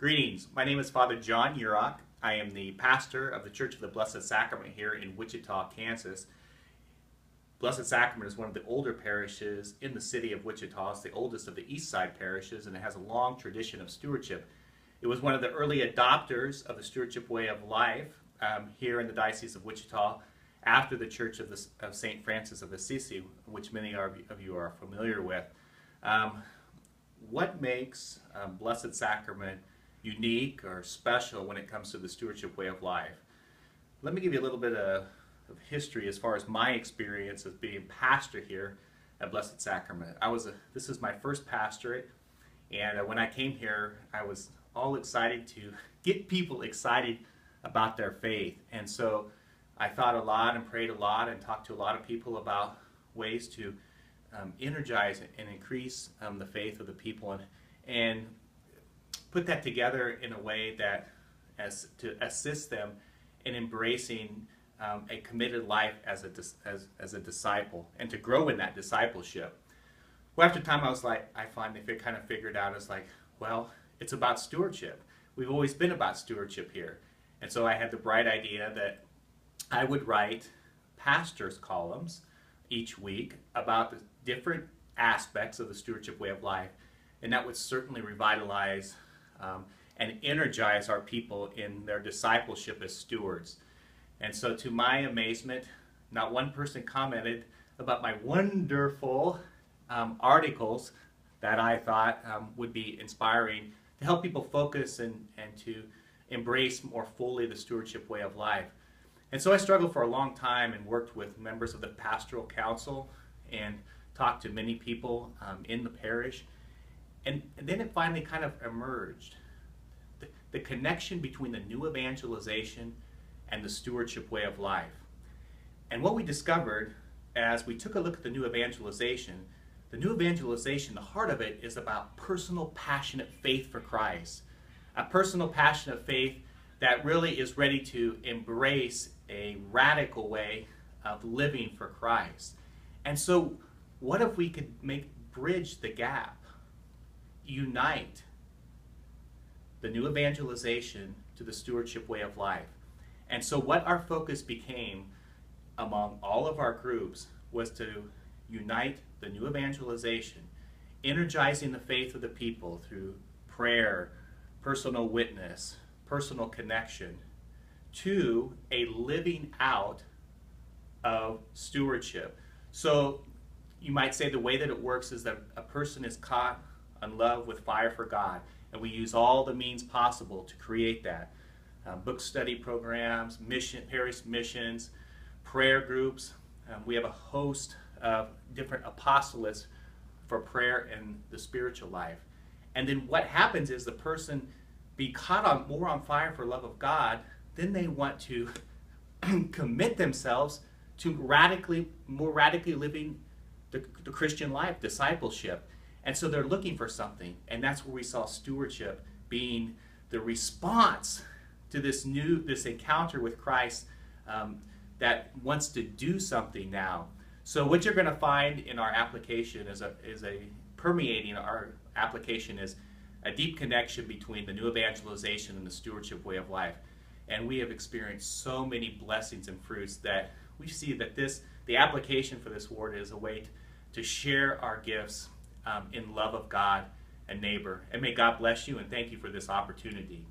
Greetings. My name is Father John Urach. I am the pastor of the Church of the Blessed Sacrament here in Wichita, Kansas. Blessed Sacrament is one of the older parishes in the city of Wichita. It's the oldest of the East Side parishes, and it has a long tradition of stewardship. It was one of the early adopters of the stewardship way of life here in the Diocese of Wichita after the Church of St. Francis of Assisi, which many of you are familiar with. What makes Blessed Sacrament unique or special when it comes to the stewardship way of life? Let me give you a little bit of history as far as my experience as being pastor here at Blessed Sacrament. This is my first pastorate, and when I came here, I was all excited to get people excited about their faith. And so I thought a lot and prayed a lot and talked to a lot of people about ways to energize and increase the faith of the people and put that together in a way that to assist them in embracing a committed life as a disciple and to grow in that discipleship. Well, after time, I finally kind of figured out, well, it's about stewardship. We've always been about stewardship here. And so I had the bright idea that I would write pastors' columns each week about the different aspects of the stewardship way of life, and that would certainly revitalize and energize our people in their discipleship as stewards. And so to my amazement, not one person commented about my wonderful articles that I thought would be inspiring to help people focus and to embrace more fully the stewardship way of life. And so I struggled for a long time and worked with members of the pastoral council and talked to many people in the parish. And then it finally kind of emerged. The connection between the new evangelization and the stewardship way of life. And what we discovered as we took a look at the new evangelization, the heart of it is about personal, passionate faith for Christ. A personal, passionate faith that really is ready to embrace a radical way of living for Christ. And so what if we could bridge the gap, unite the new evangelization to the stewardship way of life? And so what our focus became among all of our groups was to unite the new evangelization, energizing the faith of the people through prayer, personal witness, personal connection, to a living out of stewardship. So you might say the way that it works is that a person is caught in love with fire for God, and we use all the means possible to create that. Book study programs, parish missions, prayer groups. We have a host of different apostolates for prayer and the spiritual life. And then what happens is the person be caught more on fire for love of God, then they want to commit themselves to more radically living the Christian life, discipleship. And so they're looking for something, and that's where we saw stewardship being the response to this encounter with Christ that wants to do something now. So what you're going to find in our application permeating our application is a deep connection between the new evangelization and the stewardship way of life. And we have experienced so many blessings and fruits that we see that the application for this ward is a way to share our gifts in love of God and neighbor. And may God bless you, and thank you for this opportunity.